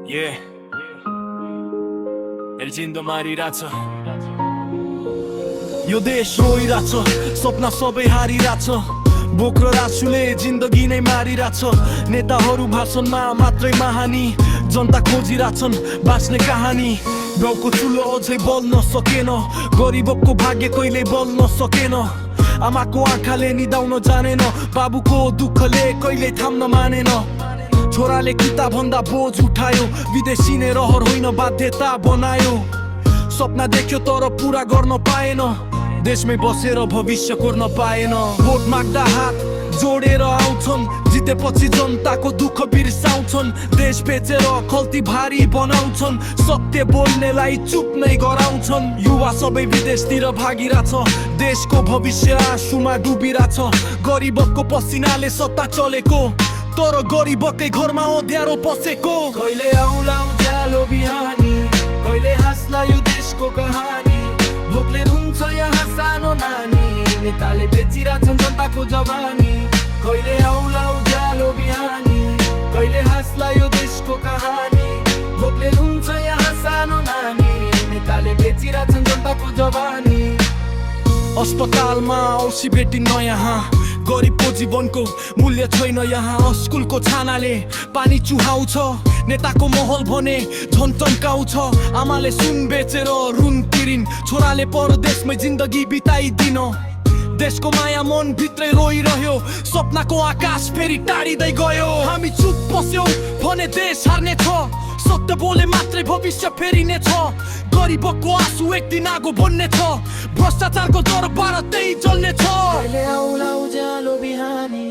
Yeah, el जिन्दो मारिरहेछ यो देश रोइरहेछ सपना सबै हारिरहेछ बोक्रो रासुले जिन्दगी नै मारिरहेछ नेताहरू भाषणमा मात्रै महानी जनता खोजिरहेछन् बाँच्ने कहानी गाउँको चुलो अझै बल्न सकेन गरिबको भाग्य कहिले बल्न सकेन आमाको आँखाले निदाउन जानेन बाबुको दुःखले कहिले थाम्न मानेन छोराले किताब भन्दा बोझ उठायो विदेशी नै रहर होइन बाध्यता बनायो सपना देख्यो तर पुरा गर्न पाएन देशमै बसेर भविष्य कोर्न पाएन भोट माग्दा हात जोडेर आउँछन् जितेपछि जनताको दुःख बिर्साउँछन् देश बेचेर खल्ती भारी बनाउँछन् सत्य बोल्नेलाई चुप नै गराउँछन् युवा सबै विदेशतिर भागिरहेछ देशको भविष्य आँसुमा डुबिरहेछ गरिबको पसिनाले सत्ता चलेको तर गरिबकै घरमा अँध्यारो पसेको कहिले आउला उज्यालो बिहानी कहिले हाँस्ला यो देशको कहानी भोकले रुन्छ यहाँ सानो नानी नेताले बेचिरहेछन् जनताको जवानी कहिले आउला उज्यालो बिहानी कहिले हाँस्ला यो देशको कहानी भोकले रुन्छ यहाँ सानो नानी नेताले बेचिरहेछन् जनताको जवानी अस्पतालमा औसी भेटिन्न यहाँ गरिबको जीवनको मूल्य छैन यहाँ स्कुलको छानाले पानी चुहाउँछ नेताको महल भने झन् चम्काउँछ आमाले सुन बेचेर रुन तिरिन् छोराले परदेशमै जिन्दगी बिताइदिन देशको माया मन भित्रै रोइरह्यो सपनाको आकाश फेरि टाढिँदै गयो हामी चुप बस्यौ भने देश हार्ने छ सत्य बोले मात्रै भविष्य फेरिने छ गरिबको आँसु एक दिन आगो बन्ने छ भ्रष्टाचारको दरबार त्यही चल्ने छ कहिले आउला उज्यालो बिहानी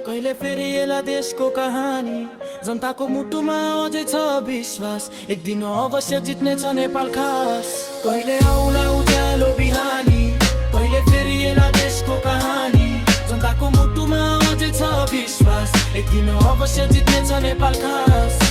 कहिले फेरि एला देशको कहानी जनताको मुटुमा अझै छ विश्वास एक दिन अवश्य जित्ने छ नेपाल खास कहिले आउला उज्यालो बिहानी कहिले फेरि एला देशको कहानी जनताको मुटुमा अझै छ विश्वास एक दिन अवश्य जित्ने छ नेपाल खास